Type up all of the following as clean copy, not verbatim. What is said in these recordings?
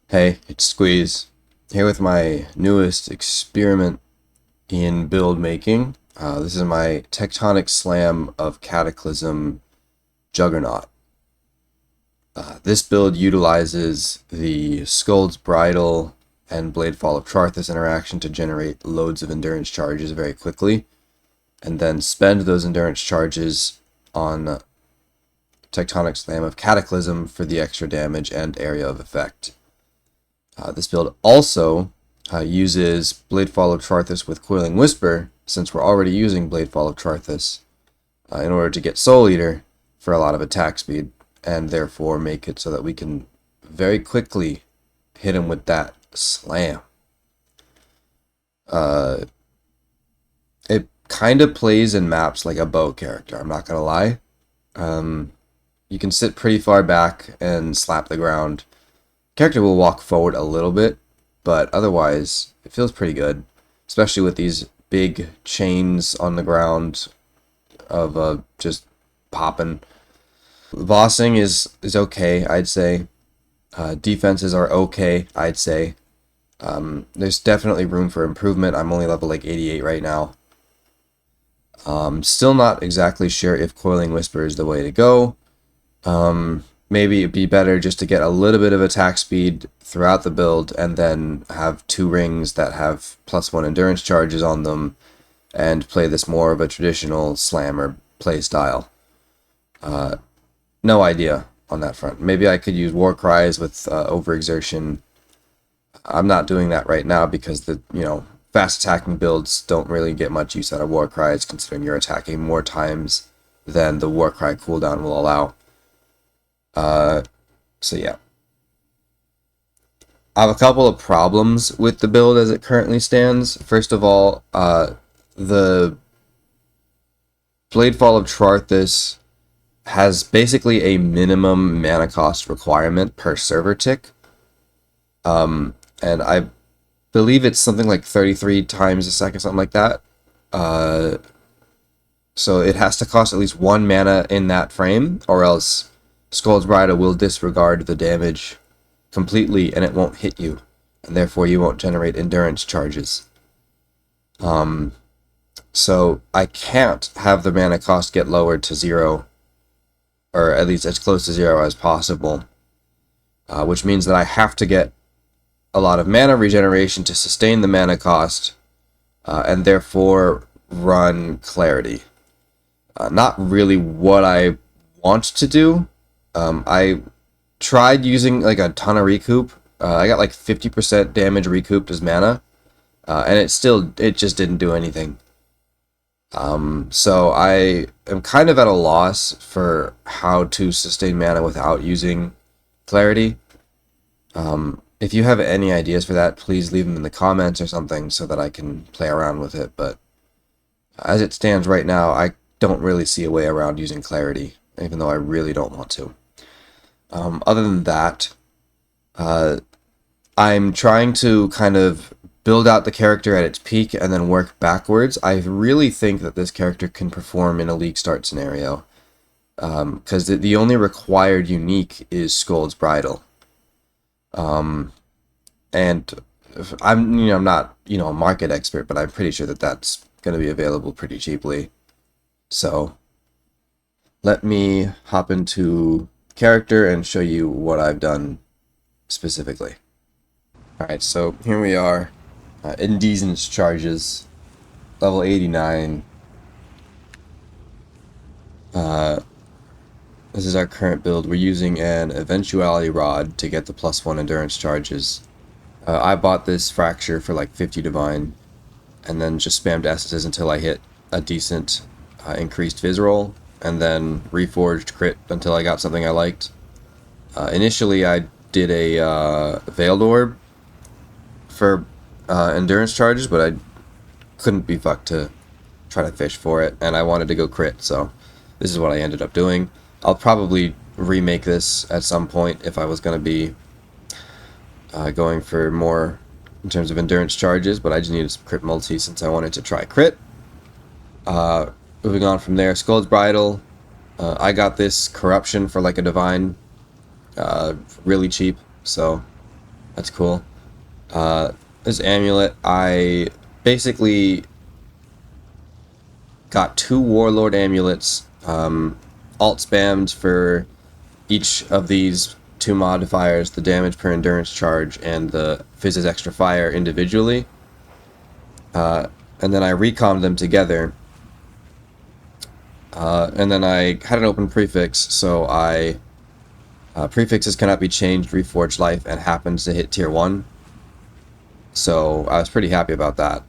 Hey, it's Squeeze, here with my newest experiment in build making. This is my Tectonic Slam of Cataclysm Juggernaut. This build utilizes the Skuld's Bridle and Bladefall of Charthus interaction to generate loads of endurance charges very quickly, and then spend those endurance charges on Tectonic Slam of Cataclysm for the extra damage and area of effect. This build also uses Bladefall of Charthus with Coiling Whisper, since we're already using Bladefall of Charthus, in order to get Soul Eater for a lot of attack speed, and therefore make it so that we can very quickly hit him with that slam. It kind of plays in maps like a bow character, I'm not going to lie. You can sit pretty far back and slap the ground. Character will walk forward a little bit, but otherwise it feels pretty good, especially with these big chains on the ground of just popping. Bossing is okay, I'd say. Defenses are okay, I'd say. There's definitely room for improvement. I'm only level like 88 right now. Still not exactly sure if Coiling Whisper is the way to go. Maybe it'd be better just to get a little bit of attack speed throughout the build and then have 2 rings that have +1 endurance charges on them and play this more of a traditional slammer play style. No idea on that front. Maybe I could use war cries with overexertion. I'm not doing that right now because the fast attacking builds don't really get much use out of war cries, considering you're attacking more times than the war cry cooldown will allow. So yeah. I have a couple of problems with the build as it currently stands. First of all, the Bladefall of Charthus has basically a minimum mana cost requirement per server tick. And I believe it's something like 33 times a second, something like that. So it has to cost at least 1 mana in that frame, or else Skuld's Bridle will disregard the damage completely and it won't hit you, and therefore you won't generate endurance charges. So I can't have the mana cost get lowered to 0, or at least as close to 0 as possible, which means that I have to get a lot of mana regeneration to sustain the mana cost, and therefore run Clarity. Not really what I want to do. I tried using like a ton of recoup. I got like 50% damage recouped as mana, and it just didn't do anything. So I am kind of at a loss for how to sustain mana without using Clarity. If you have any ideas for that, please leave them in the comments or something so that I can play around with it. But as it stands right now, I don't really see a way around using Clarity, even though I really don't want to. Other than that, I'm trying to kind of build out the character at its peak and then work backwards. I really think that this character can perform in a league start scenario, because the only required unique is Skuld's Bridle. And I'm not a market expert, but I'm pretty sure that that's going to be available pretty cheaply. So let me hop into character and show you what I've done specifically. Alright, so here we are. Indecence charges, level 89. This is our current build. We're using an Eventuality Rod to get the +1 endurance charges. I bought this Fracture for like 50 divine, and then just spammed S's until I hit a decent increased Viz roll, and then reforged crit until I got something I liked. Initially I did a Veiled Orb for endurance charges, but I couldn't be fucked to try to fish for it, and I wanted to go crit, so this is what I ended up doing. I'll probably remake this at some point if I was going to be going for more in terms of endurance charges, but I just needed some crit multi since I wanted to try crit. Moving on from there, Skuld's Bridle. I got this Corruption for like a divine, really cheap, so That's cool. This amulet, I basically got 2 Warlord amulets, alt spammed for each of these 2 modifiers, the damage per endurance charge and the Fizz's extra fire individually. And then I recommed them together. And then I had an open prefix, so prefixes cannot be changed, reforged life, and happens to hit tier 1. So I was pretty happy about that.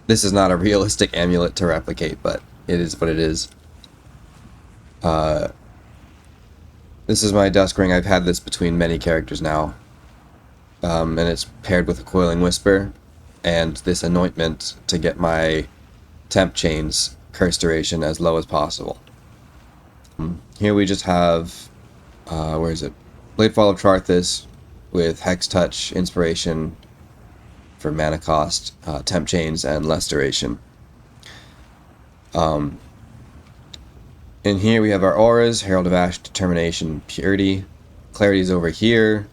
This is not a realistic amulet to replicate, but it is what it is. This is my Dusk Ring. I've had this between many characters now. And it's paired with a Coiling Whisper and this anointment to get my temp chains curse duration as low as possible. Here we just have, where is it? Bladefall of Charthus with Hex Touch, Inspiration for mana cost, temp chains, and less duration. In here we have our auras, Herald of Ash, Determination, Purity. Clarity is over here.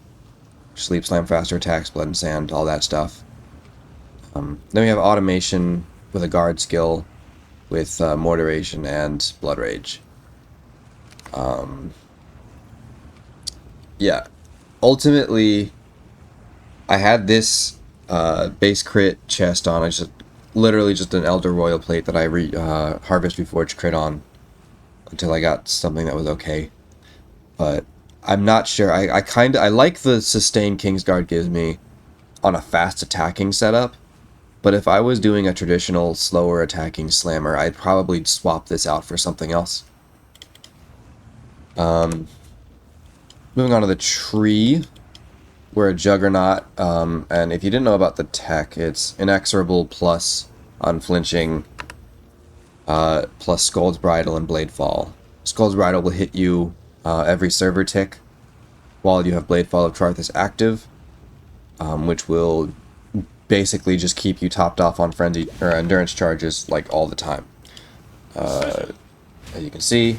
Sleep, Slam, Faster Attacks, Blood and Sand, all that stuff. Then we have Automation with a guard skill with more duration and Blood Rage. Yeah. Ultimately, I had this base crit chest on. I just literally just an Elder Royal plate that I Harvest Reforged crit on until I got something that was okay. But I'm not sure. I like the sustain Kingsguard gives me on a fast attacking setup. But if I was doing a traditional slower attacking slammer, I'd probably swap this out for something else. Moving on to the tree. We're a Juggernaut, and if you didn't know about the tech, it's Inexorable plus Unflinching, plus Skuld's Bridle and Bladefall. Skuld's Bridle will hit you every server tick while you have Bladefall of Charthus active, which will basically just keep you topped off on frenzy or endurance charges like all the time. As you can see,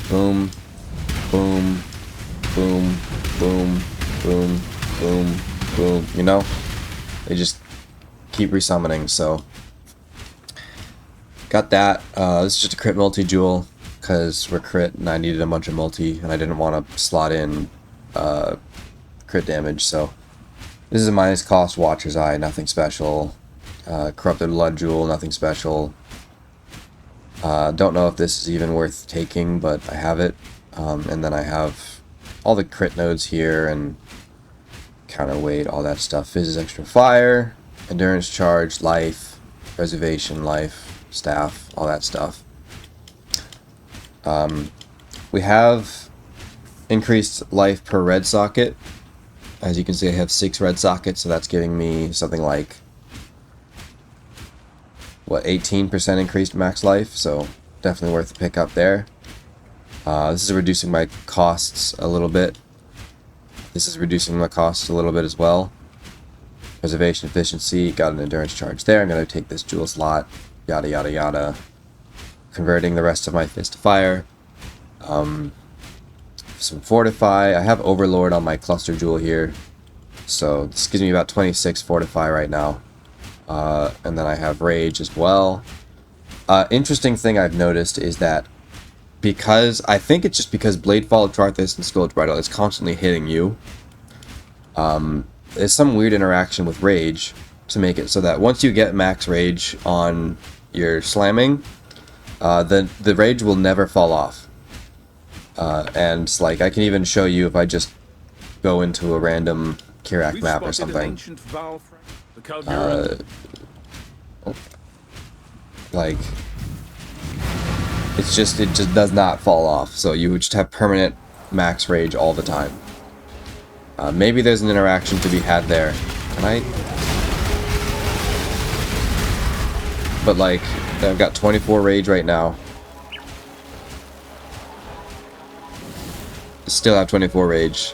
boom, boom, boom, boom, boom, boom, boom. You know, they just keep resummoning. So got that. This is just a crit multi-jewel because we're crit and I needed a bunch of multi and I didn't want to slot in crit damage. So this is a minus cost Watcher's Eye, nothing special. Corrupted Blood Jewel, nothing special. Don't know if this is even worth taking, but I have it. And then I have all the crit nodes here and counterweight, all that stuff. Fizz's extra fire, endurance charge, life, preservation, life, staff, all that stuff. We have increased life per red socket. As you can see, I have 6 red sockets, so that's giving me something like, what, 18% increased max life, so definitely worth the pick up there. This is reducing my costs a little bit. This is reducing my costs a little bit as well. Preservation efficiency, got an endurance charge there. I'm going to take this jewel slot, yada yada yada. Converting the rest of my fist to fire. Some fortify. I have Overlord on my cluster jewel here, so this gives me about 26 fortify right now. And then I have rage as well. Interesting thing I've noticed is that because I think it's just because Bladefall of Charthus and Skuld's Bridle is constantly hitting you. There's some weird interaction with rage to make it so that once you get max rage on your slamming, the rage will never fall off. And like I can even show you if I just go into a random Kirak map or something. Like it just does not fall off. So you would just have permanent max rage all the time. Maybe there's an interaction to be had there. Can I? But like I've got 24 rage right now. Still have 24 rage.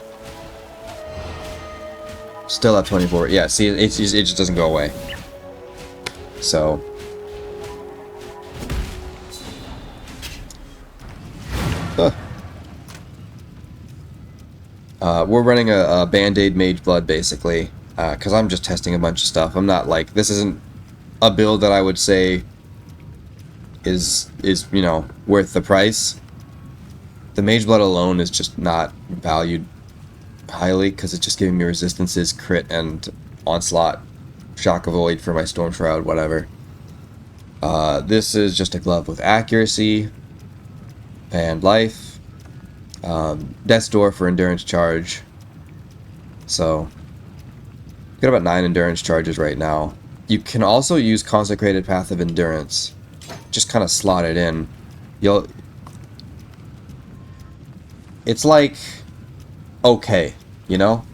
Still have 24. Yeah, see, it just doesn't go away. So. We're running a Band-Aid Mage Blood, basically, because I'm just testing a bunch of stuff. I'm not like, this isn't a build that I would say is you know, worth the price. The Mage Blood alone is just not valued highly, because it's just giving me resistances, crit, and onslaught, shock avoid for my Storm Shroud, whatever. This is just a glove with accuracy and life, Death's Door for endurance charge. So got about 9 endurance charges right now. You can also use Consecrated Path of Endurance. Just kind of slot it in. It's like okay, you know?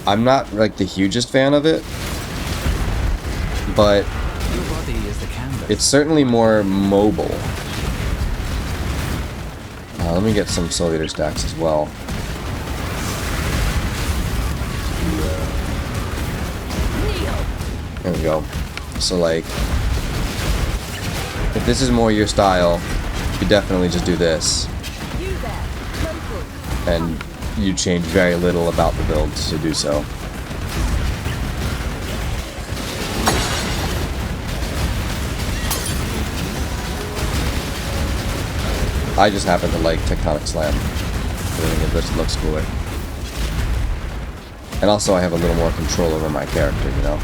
I'm not like the hugest fan of it, but Your body is the canvas. it's certainly more mobile. Let me get some Soul Eater stacks as well. There we go. So like, if this is more your style, you could definitely just do this. And you change very little about the build to do so. I just happen to like Tectonic Slam. I think it just looks cooler. And also I have a little more control over my character, you know?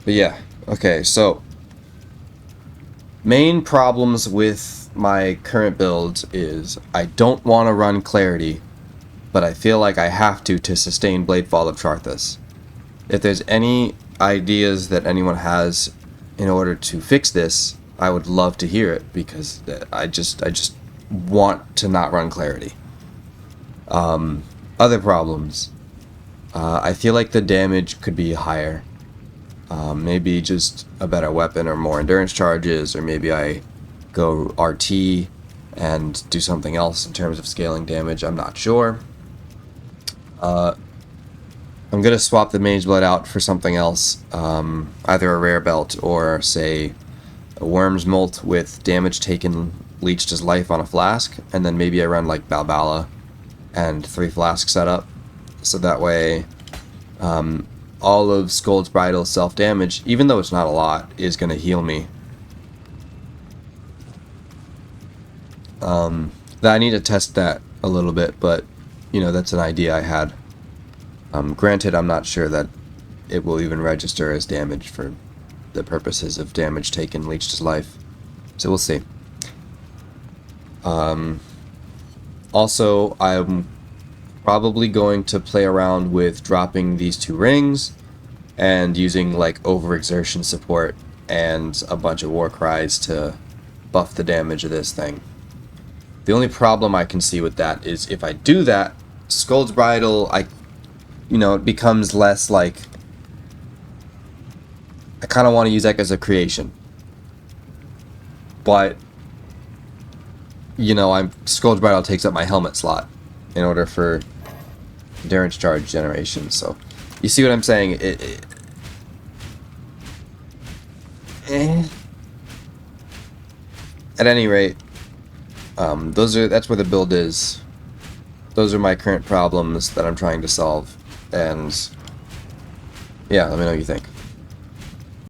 But yeah, okay, so main problems with my current build is I don't want to run Clarity, but I feel like I have to sustain Bladefall of Charthus. If there's any ideas that anyone has in order to fix this, I would love to hear it, because I just want to not run Clarity. Other problems. I feel like the damage could be higher. Maybe just a better weapon or more endurance charges, or maybe I go RT and do something else in terms of scaling damage. I'm not sure. I'm going to swap the Mage Blood out for something else, either a rare belt or, say, a Worm's Molt with damage taken leached as life on a flask, and then maybe I run like Balbala and 3 flask setup, so that way all of Scold's Bridal's self-damage, even though it's not a lot, is going to heal me. I need to test that a little bit, but, you know, that's an idea I had. Granted, I'm not sure that it will even register as damage for the purposes of damage taken leached as life. So we'll see. Also, I'm probably going to play around with dropping these 2 rings and using like overexertion support and a bunch of war cries to buff the damage of this thing. The only problem I can see with that is if I do that, Scold's Bridal, it becomes less like, I kind of want to use that as a creation. But, Scold's Bridal takes up my helmet slot in order for endurance charge generation, so you see what I'm saying? At any rate, that's where the build is. Those are my current problems that I'm trying to solve, and yeah, let me know what you think.